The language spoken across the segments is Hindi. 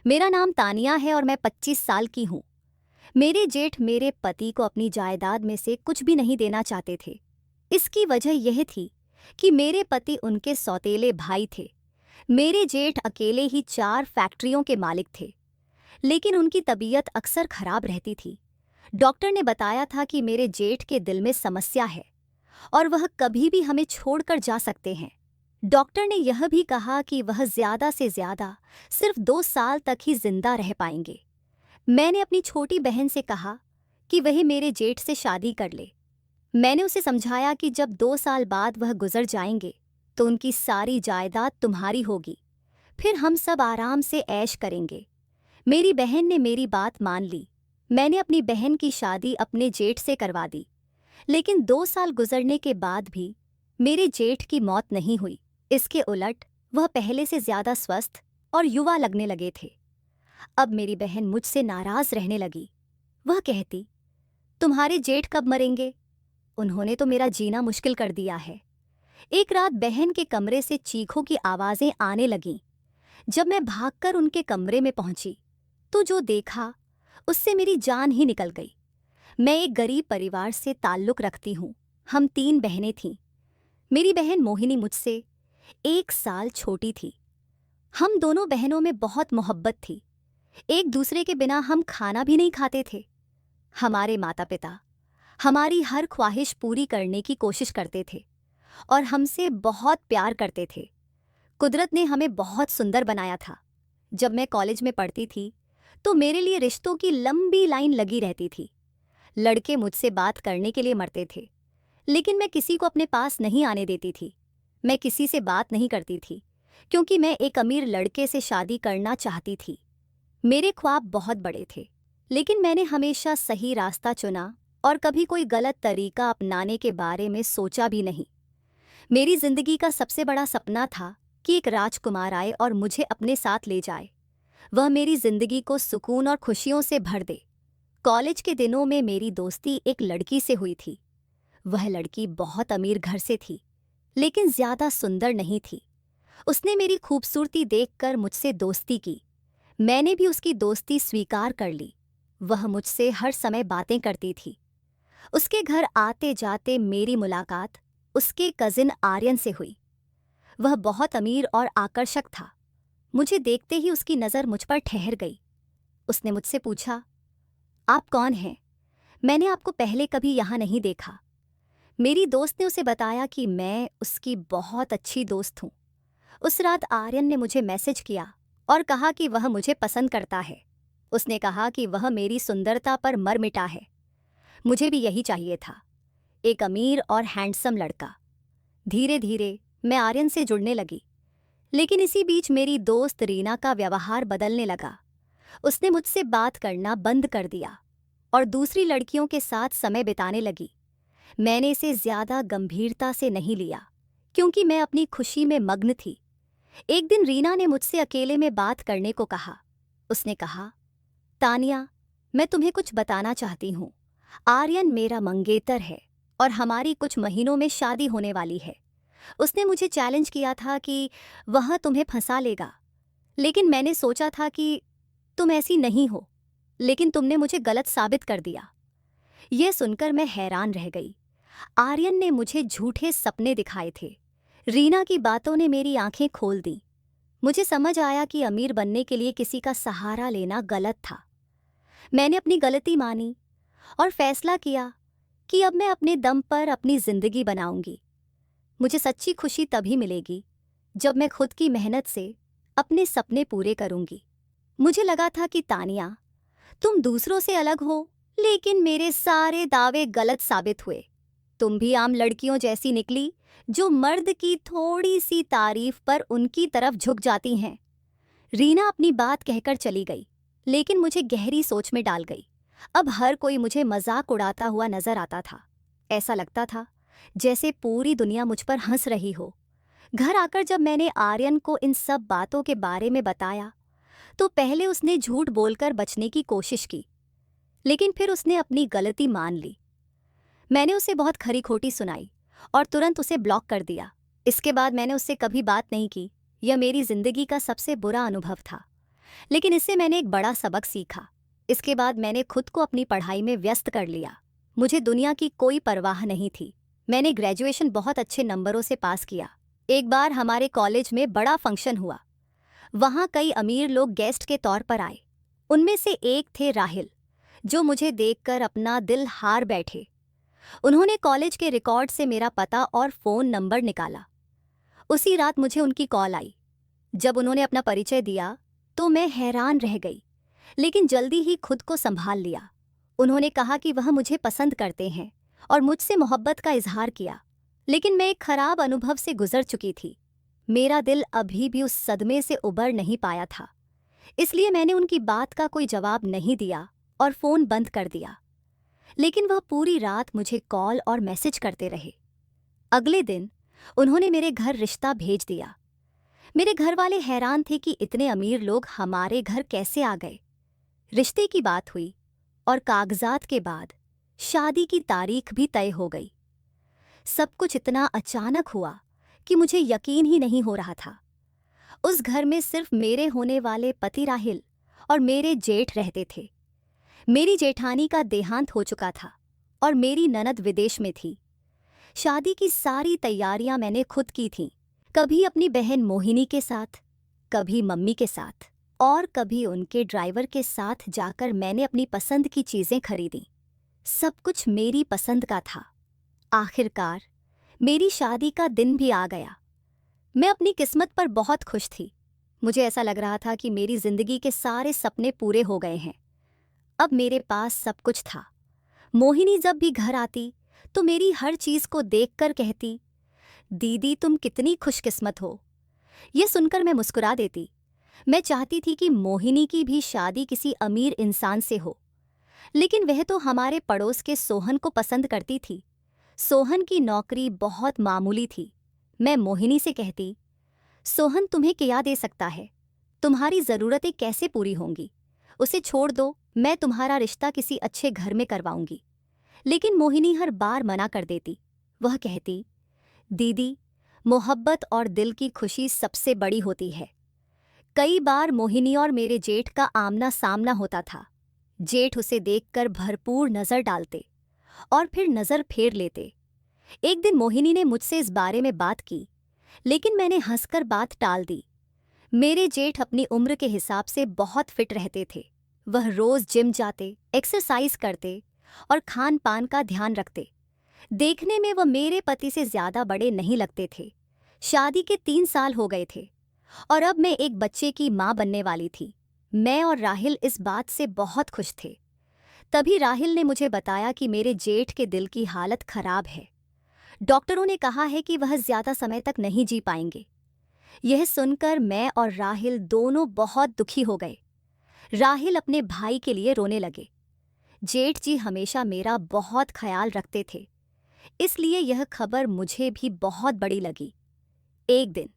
मेरा नाम तानिया है और मैं 25 साल की हूँ। मेरे जेठ मेरे पति को अपनी जायदाद में से कुछ भी नहीं देना चाहते थे। इसकी वजह यह थी कि मेरे पति उनके सौतेले भाई थे। मेरे जेठ अकेले ही 4 फैक्ट्रियों के मालिक थे, लेकिन उनकी तबीयत अक्सर खराब रहती थी। डॉक्टर ने बताया था कि मेरे जेठ के दिल में समस्या है और वह कभी भी हमें छोड़कर जा सकते हैं। डॉक्टर ने यह भी कहा कि वह ज़्यादा से ज़्यादा सिर्फ 2 साल तक ही जिंदा रह पाएंगे। मैंने अपनी छोटी बहन से कहा कि वह मेरे जेठ से शादी कर ले। मैंने उसे समझाया कि जब 2 साल बाद वह गुजर जाएंगे तो उनकी सारी जायदाद तुम्हारी होगी, फिर हम सब आराम से ऐश करेंगे। मेरी बहन ने मेरी बात मान ली। मैंने अपनी बहन की शादी अपने जेठ से करवा दी, लेकिन 2 साल गुजरने के बाद भी मेरे जेठ की मौत नहीं हुई। इसके उलट वह पहले से ज़्यादा स्वस्थ और युवा लगने लगे थे। अब मेरी बहन मुझसे नाराज़ रहने लगी। वह कहती, तुम्हारे जेठ कब मरेंगे? उन्होंने तो मेरा जीना मुश्किल कर दिया है। एक रात बहन के कमरे से चीखों की आवाज़ें आने लगीं। जब मैं भागकर उनके कमरे में पहुंची तो जो देखा उससे मेरी जान ही निकल गई। मैं एक गरीब परिवार से ताल्लुक़ रखती हूँ। हम 3 बहनें थीं। मेरी बहन मोहिनी मुझसे 1 साल छोटी थी। हम दोनों बहनों में बहुत मोहब्बत थी। एक दूसरे के बिना हम खाना भी नहीं खाते थे। हमारे माता पिता हमारी हर ख्वाहिश पूरी करने की कोशिश करते थे और हमसे बहुत प्यार करते थे। कुदरत ने हमें बहुत सुंदर बनाया था। जब मैं कॉलेज में पढ़ती थी तो मेरे लिए रिश्तों की लंबी लाइन लगी रहती थी। लड़के मुझसे बात करने के लिए मरते थे, लेकिन मैं किसी को अपने पास नहीं आने देती थी। मैं किसी से बात नहीं करती थी क्योंकि मैं एक अमीर लड़के से शादी करना चाहती थी। मेरे ख्वाब बहुत बड़े थे, लेकिन मैंने हमेशा सही रास्ता चुना और कभी कोई गलत तरीका अपनाने के बारे में सोचा भी नहीं। मेरी जिंदगी का सबसे बड़ा सपना था कि एक राजकुमार आए और मुझे अपने साथ ले जाए। वह मेरी जिंदगी को सुकून और खुशियों से भर दे। कॉलेज के दिनों में मेरी दोस्ती एक लड़की से हुई थी। वह लड़की बहुत अमीर घर से थी, लेकिन ज्यादा सुंदर नहीं थी। उसने मेरी खूबसूरती देखकर मुझसे दोस्ती की। मैंने भी उसकी दोस्ती स्वीकार कर ली। वह मुझसे हर समय बातें करती थी। उसके घर आते जाते मेरी मुलाकात उसके कजिन आर्यन से हुई। वह बहुत अमीर और आकर्षक था। मुझे देखते ही उसकी नज़र मुझ पर ठहर गई। उसने मुझसे पूछा, आप कौन हैं? मैंने आपको पहले कभी यहाँ नहीं देखा। मेरी दोस्त ने उसे बताया कि मैं उसकी बहुत अच्छी दोस्त हूँ। उस रात आर्यन ने मुझे मैसेज किया और कहा कि वह मुझे पसंद करता है। उसने कहा कि वह मेरी सुंदरता पर मर मिटा है। मुझे भी यही चाहिए था, एक अमीर और हैंडसम लड़का। धीरे धीरे मैं आर्यन से जुड़ने लगी, लेकिन इसी बीच मेरी दोस्त रीना का व्यवहार बदलने लगा। उसने मुझसे बात करना बंद कर दिया और दूसरी लड़कियों के साथ समय बिताने लगी। मैंने इसे ज़्यादा गंभीरता से नहीं लिया क्योंकि मैं अपनी खुशी में मग्न थी। एक दिन रीना ने मुझसे अकेले में बात करने को कहा। उसने कहा, तानिया, मैं तुम्हें कुछ बताना चाहती हूँ। आर्यन मेरा मंगेतर है और हमारी कुछ महीनों में शादी होने वाली है। उसने मुझे चैलेंज किया था कि वह तुम्हें फंसा लेगा, लेकिन मैंने सोचा था कि तुम ऐसी नहीं हो, लेकिन तुमने मुझे गलत साबित कर दिया। यह सुनकर मैं हैरान रह गई। आर्यन ने मुझे झूठे सपने दिखाए थे। रीना की बातों ने मेरी आंखें खोल दी। मुझे समझ आया कि अमीर बनने के लिए किसी का सहारा लेना गलत था। मैंने अपनी गलती मानी और फैसला किया कि अब मैं अपने दम पर अपनी जिंदगी बनाऊंगी। मुझे सच्ची खुशी तभी मिलेगी जब मैं खुद की मेहनत से अपने सपने पूरे करूंगी। मुझे लगा था कि तानिया, तुम दूसरों से अलग हो, लेकिन मेरे सारे दावे गलत साबित हुए। तुम भी आम लड़कियों जैसी निकली जो मर्द की थोड़ी सी तारीफ पर उनकी तरफ झुक जाती हैं। रीना अपनी बात कहकर चली गई, लेकिन मुझे गहरी सोच में डाल गई। अब हर कोई मुझे मजाक उड़ाता हुआ नजर आता था। ऐसा लगता था जैसे पूरी दुनिया मुझ पर हंस रही हो। घर आकर जब मैंने आर्यन को इन सब बातों के बारे में बताया तो पहले उसने झूठ बोलकर बचने की कोशिश की, लेकिन फिर उसने अपनी गलती मान ली। मैंने उसे बहुत खरी खोटी सुनाई और तुरंत उसे ब्लॉक कर दिया। इसके बाद मैंने उससे कभी बात नहीं की। यह मेरी जिंदगी का सबसे बुरा अनुभव था। लेकिन इससे मैंने एक बड़ा सबक सीखा। इसके बाद मैंने खुद को अपनी पढ़ाई में व्यस्त कर लिया। मुझे दुनिया की कोई परवाह नहीं थी। मैंने ग्रेजुएशन बहुत अच्छे नंबरों से पास किया। एक बार हमारे कॉलेज में बड़ा फंक्शन हुआ। वहाँ कई अमीर लोग गेस्ट के तौर पर आए। उनमें से एक थे राहिल, जो मुझे देखकर अपना दिल हार बैठे। उन्होंने कॉलेज के रिकॉर्ड से मेरा पता और फ़ोन नंबर निकाला। उसी रात मुझे उनकी कॉल आई। जब उन्होंने अपना परिचय दिया तो मैं हैरान रह गई, लेकिन जल्दी ही खुद को संभाल लिया। उन्होंने कहा कि वह मुझे पसंद करते हैं और मुझसे मोहब्बत का इजहार किया। लेकिन मैं एक खराब अनुभव से गुजर चुकी थी। मेरा दिल अभी भी उस सदमे से उबर नहीं पाया था। इसलिए मैंने उनकी बात का कोई जवाब नहीं दिया और फ़ोन बंद कर दिया। लेकिन वह पूरी रात मुझे कॉल और मैसेज करते रहे। अगले दिन उन्होंने मेरे घर रिश्ता भेज दिया। मेरे घर वाले हैरान थे कि इतने अमीर लोग हमारे घर कैसे आ गए। रिश्ते की बात हुई और कागजात के बाद शादी की तारीख भी तय हो गई। सब कुछ इतना अचानक हुआ कि मुझे यकीन ही नहीं हो रहा था। उस घर में सिर्फ मेरे होने वाले पति राहिल और मेरे जेठ रहते थे। मेरी जेठानी का देहांत हो चुका था और मेरी ननद विदेश में थी। शादी की सारी तैयारियां मैंने खुद की थीं। कभी अपनी बहन मोहिनी के साथ, कभी मम्मी के साथ और कभी उनके ड्राइवर के साथ जाकर मैंने अपनी पसंद की चीज़ें खरीदी। सब कुछ मेरी पसंद का था। आखिरकार मेरी शादी का दिन भी आ गया। मैं अपनी किस्मत पर बहुत खुश थी। मुझे ऐसा लग रहा था कि मेरी जिंदगी के सारे सपने पूरे हो गए हैं। अब मेरे पास सब कुछ था। मोहिनी जब भी घर आती तो मेरी हर चीज़ को देखकर कहती, दीदी तुम कितनी खुशकिस्मत हो। यह सुनकर मैं मुस्कुरा देती। मैं चाहती थी कि मोहिनी की भी शादी किसी अमीर इंसान से हो, लेकिन वह तो हमारे पड़ोस के सोहन को पसंद करती थी। सोहन की नौकरी बहुत मामूली थी। मैं मोहिनी से कहती, सोहन तुम्हें क्या दे सकता है, तुम्हारी ज़रूरतें कैसे पूरी होंगी, उसे छोड़ दो, मैं तुम्हारा रिश्ता किसी अच्छे घर में करवाऊंगी। लेकिन मोहिनी हर बार मना कर देती। वह कहती, दीदी मोहब्बत और दिल की खुशी सबसे बड़ी होती है। कई बार मोहिनी और मेरे जेठ का आमना सामना होता था। जेठ उसे देखकर भरपूर नज़र डालते और फिर नज़र फेर लेते। एक दिन मोहिनी ने मुझसे इस बारे में बात की, लेकिन मैंने हंसकर बात टाल दी। मेरे जेठ अपनी उम्र के हिसाब से बहुत फिट रहते थे। वह रोज़ जिम जाते, एक्सरसाइज करते और खान पान का ध्यान रखते। देखने में वह मेरे पति से ज़्यादा बड़े नहीं लगते थे। शादी के 3 साल हो गए थे और अब मैं एक बच्चे की माँ बनने वाली थी। मैं और राहिल इस बात से बहुत खुश थे। तभी राहिल ने मुझे बताया कि मेरे जेठ के दिल की हालत खराब है। डॉक्टरों ने कहा है कि वह ज़्यादा समय तक नहीं जी पाएंगे। यह सुनकर मैं और राहिल दोनों बहुत दुखी हो गए। राहिल अपने भाई के लिए रोने लगे। जेठ जी हमेशा मेरा बहुत ख्याल रखते थे, इसलिए यह खबर मुझे भी बहुत बड़ी लगी। एक दिन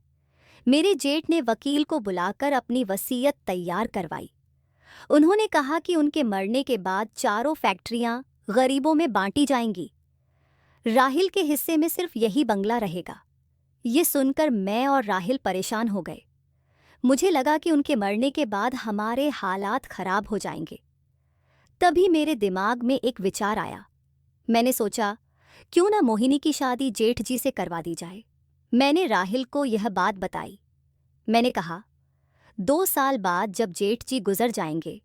मेरे जेठ ने वकील को बुलाकर अपनी वसीयत तैयार करवाई। उन्होंने कहा कि उनके मरने के बाद चारों फैक्ट्रियां गरीबों में बांटी जाएंगी। राहिल के हिस्से में सिर्फ यही बंगला रहेगा। ये सुनकर मैं और राहिल परेशान हो गए। मुझे लगा कि उनके मरने के बाद हमारे हालात खराब हो जाएंगे। तभी मेरे दिमाग में एक विचार आया। मैंने सोचा, क्यों ना मोहिनी की शादी जेठ जी से करवा दी जाए। मैंने राहिल को यह बात बताई। मैंने कहा, 2 साल बाद जब जेठ जी गुजर जाएंगे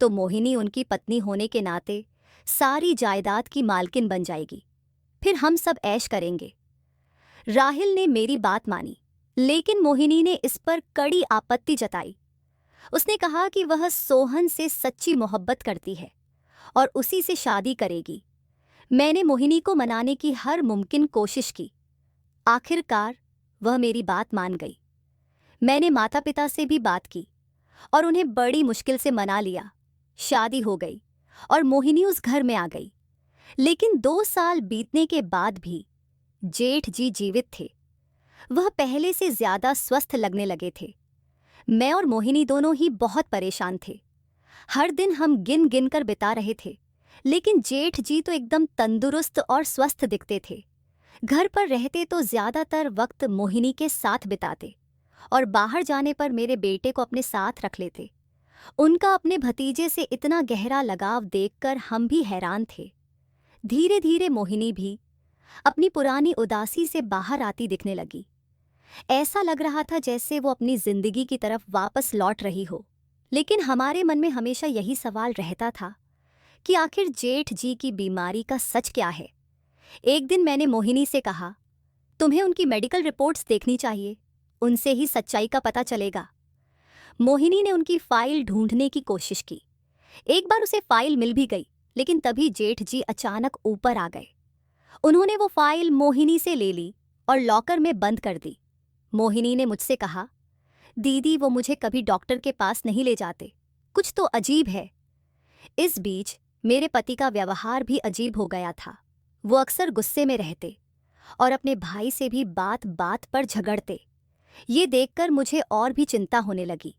तो मोहिनी उनकी पत्नी होने के नाते सारी जायदाद की मालकिन बन जाएगी। फिर हम सब ऐश करेंगे। राहिल ने मेरी बात मानी, लेकिन मोहिनी ने इस पर कड़ी आपत्ति जताई। उसने कहा कि वह सोहन से सच्ची मोहब्बत करती है और उसी से शादी करेगी। मैंने मोहिनी को मनाने की हर मुमकिन कोशिश की। आखिरकार वह मेरी बात मान गई। मैंने माता पिता से भी बात की और उन्हें बड़ी मुश्किल से मना लिया। शादी हो गई और मोहिनी उस घर में आ गई। लेकिन 2 साल बीतने के बाद भी जेठ जी जीवित थे। वह पहले से ज्यादा स्वस्थ लगने लगे थे। मैं और मोहिनी दोनों ही बहुत परेशान थे। हर दिन हम गिन गिन कर बिता रहे थे, लेकिन जेठ जी तो एकदम तंदुरुस्त और स्वस्थ दिखते थे। घर पर रहते तो ज्यादातर वक्त मोहिनी के साथ बिताते और बाहर जाने पर मेरे बेटे को अपने साथ रख लेते। उनका अपने भतीजे से इतना गहरा लगाव देखकर हम भी हैरान थे। धीरे धीरे मोहिनी भी अपनी पुरानी उदासी से बाहर आती दिखने लगी। ऐसा लग रहा था जैसे वो अपनी जिंदगी की तरफ वापस लौट रही हो। लेकिन हमारे मन में हमेशा यही सवाल रहता था कि आखिर जेठ जी की बीमारी का सच क्या है। एक दिन मैंने मोहिनी से कहा, तुम्हें उनकी मेडिकल रिपोर्ट्स देखनी चाहिए, उनसे ही सच्चाई का पता चलेगा। मोहिनी ने उनकी फाइल ढूंढने की कोशिश की। एक बार उसे फाइल मिल भी गई, लेकिन तभी जेठ जी अचानक ऊपर आ गए। उन्होंने वो फाइल मोहिनी से ले ली और लॉकर में बंद कर दी। मोहिनी ने मुझसे कहा, दीदी वो मुझे कभी डॉक्टर के पास नहीं ले जाते, कुछ तो अजीब है। इस बीच मेरे पति का व्यवहार भी अजीब हो गया था। वो अक्सर गुस्से में रहते और अपने भाई से भी बात बात पर झगड़ते। ये देखकर मुझे और भी चिंता होने लगी।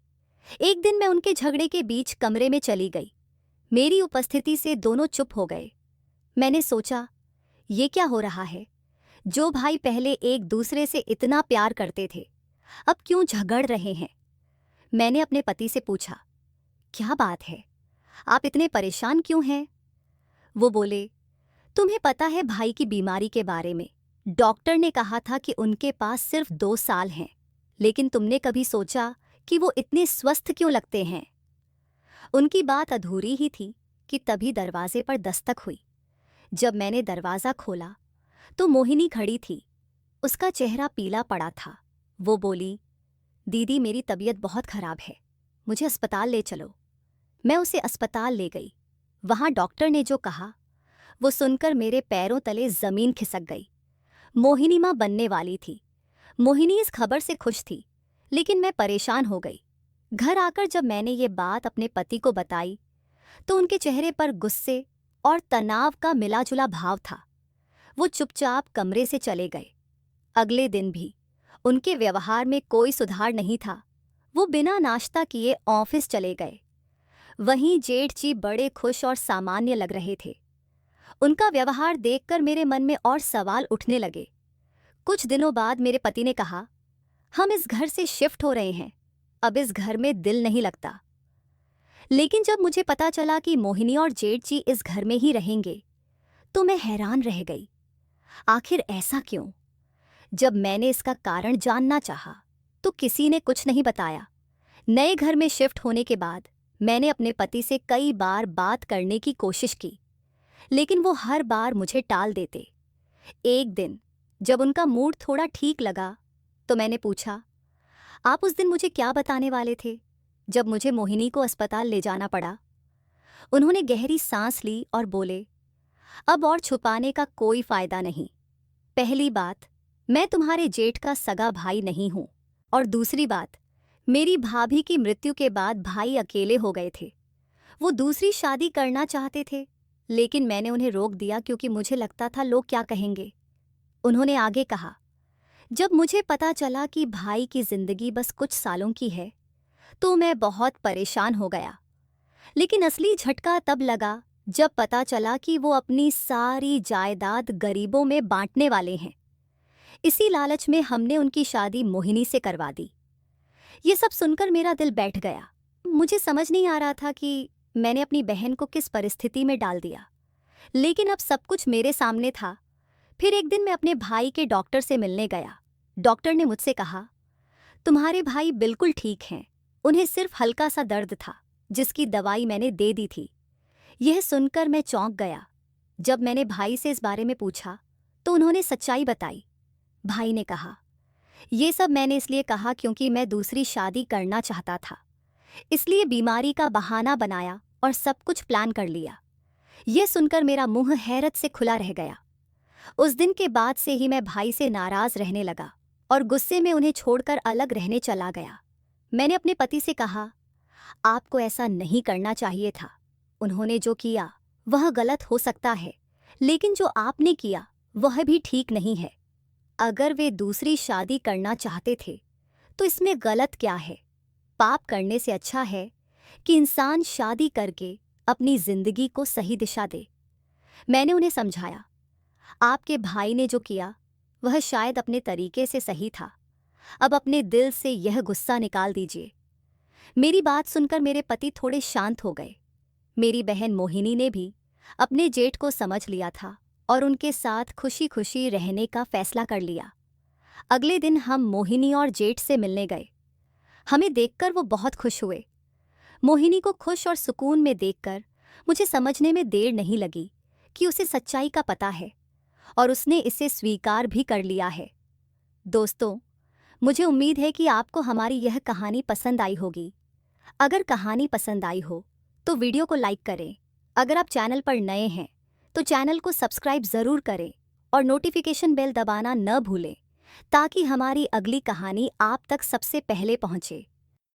एक दिन मैं उनके झगड़े के बीच कमरे में चली गई। मेरी उपस्थिति से दोनों चुप हो गए। मैंने सोचा, ये क्या हो रहा है? जो भाई पहले एक दूसरे से इतना प्यार करते थे, अब क्यों झगड़ रहे हैं? मैंने अपने पति से पूछा, क्या बात है, आप इतने परेशान क्यों हैं? वो बोले, तुम्हें पता है भाई की बीमारी के बारे में? डॉक्टर ने कहा था कि उनके पास सिर्फ 2 साल हैं, लेकिन तुमने कभी सोचा कि वो इतने स्वस्थ क्यों लगते हैं? उनकी बात अधूरी ही थी कि तभी दरवाजे पर दस्तक हुई। जब मैंने दरवाज़ा खोला तो मोहिनी खड़ी थी। उसका चेहरा पीला पड़ा था। वो बोली, दीदी मेरी तबीयत बहुत खराब है, मुझे अस्पताल ले चलो। मैं उसे अस्पताल ले गई। वहाँ डॉक्टर ने जो कहा वो सुनकर मेरे पैरों तले ज़मीन खिसक गई। मोहिनी माँ बनने वाली थी। मोहिनी इस खबर से खुश थी, लेकिन मैं परेशान हो गई। घर आकर जब मैंने ये बात अपने पति को बताई तो उनके चेहरे पर गुस्से और तनाव का मिलाजुला भाव था। वो चुपचाप कमरे से चले गए। अगले दिन भी उनके व्यवहार में कोई सुधार नहीं था। वो बिना नाश्ता किए ऑफिस चले गए। वहीं जेठ जी बड़े खुश और सामान्य लग रहे थे। उनका व्यवहार देखकर मेरे मन में और सवाल उठने लगे। कुछ दिनों बाद मेरे पति ने कहा, हम इस घर से शिफ्ट हो रहे हैं, अब इस घर में दिल नहीं लगता। लेकिन जब मुझे पता चला कि मोहिनी और जेठ जी इस घर में ही रहेंगे तो मैं हैरान रह गई। आखिर ऐसा क्यों? जब मैंने इसका कारण जानना चाहा तो किसी ने कुछ नहीं बताया। नए घर में शिफ्ट होने के बाद मैंने अपने पति से कई बार बात करने की कोशिश की, लेकिन वो हर बार मुझे टाल देते। एक दिन जब उनका मूड थोड़ा ठीक लगा तो मैंने पूछा, आप उस दिन मुझे क्या बताने वाले थे जब मुझे मोहिनी को अस्पताल ले जाना पड़ा? उन्होंने गहरी सांस ली और बोले, अब और छुपाने का कोई फायदा नहीं। पहली बात, मैं तुम्हारे जेठ का सगा भाई नहीं हूं, और दूसरी बात, मेरी भाभी की मृत्यु के बाद भाई अकेले हो गए थे। वो दूसरी शादी करना चाहते थे, लेकिन मैंने उन्हें रोक दिया क्योंकि मुझे लगता था लोग क्या कहेंगे। उन्होंने आगे कहा, जब मुझे पता चला कि भाई की जिंदगी बस कुछ सालों की है तो मैं बहुत परेशान हो गया। लेकिन असली झटका तब लगा जब पता चला कि वो अपनी सारी जायदाद गरीबों में बांटने वाले हैं। इसी लालच में हमने उनकी शादी मोहिनी से करवा दी। ये सब सुनकर मेरा दिल बैठ गया। मुझे समझ नहीं आ रहा था कि मैंने अपनी बहन को किस परिस्थिति में डाल दिया, लेकिन अब सब कुछ मेरे सामने था। फिर एक दिन मैं अपने भाई के डॉक्टर से मिलने गया। डॉक्टर ने मुझसे कहा, तुम्हारे भाई बिल्कुल ठीक हैं, उन्हें सिर्फ हल्का सा दर्द था जिसकी दवाई मैंने दे दी थी। यह सुनकर मैं चौंक गया। जब मैंने भाई से इस बारे में पूछा तो उन्होंने सच्चाई बताई। भाई ने कहा, ये सब मैंने इसलिए कहा क्योंकि मैं दूसरी शादी करना चाहता था, इसलिए बीमारी का बहाना बनाया और सब कुछ प्लान कर लिया। यह सुनकर मेरा मुंह हैरत से खुला रह गया। उस दिन के बाद से ही मैं भाई से नाराज रहने लगा और गुस्से में उन्हें छोड़कर अलग रहने चला गया। मैंने अपने पति से कहा, आपको ऐसा नहीं करना चाहिए था। उन्होंने जो किया वह गलत हो सकता है, लेकिन जो आपने किया वह भी ठीक नहीं है। अगर वे दूसरी शादी करना चाहते थे तो इसमें गलत क्या है? पाप करने से अच्छा है कि इंसान शादी करके अपनी जिंदगी को सही दिशा दे। मैंने उन्हें समझाया, आपके भाई ने जो किया वह शायद अपने तरीके से सही था। अब अपने दिल से यह गुस्सा निकाल दीजिए। मेरी बात सुनकर मेरे पति थोड़े शांत हो गए। मेरी बहन मोहिनी ने भी अपने जेठ को समझ लिया था और उनके साथ खुशी खुशी रहने का फैसला कर लिया। अगले दिन हम मोहिनी और जेठ से मिलने गए। हमें देखकर वो बहुत खुश हुए। मोहिनी को खुश और सुकून में देखकर मुझे समझने में देर नहीं लगी कि उसे सच्चाई का पता है और उसने इसे स्वीकार भी कर लिया है। दोस्तों, मुझे उम्मीद है कि आपको हमारी यह कहानी पसंद आई होगी। अगर कहानी पसंद आई हो तो वीडियो को लाइक करें। अगर आप चैनल पर नए हैं तो चैनल को सब्सक्राइब ज़रूर करें और नोटिफिकेशन बेल दबाना न भूलें ताकि हमारी अगली कहानी आप तक सबसे पहले पहुंचे।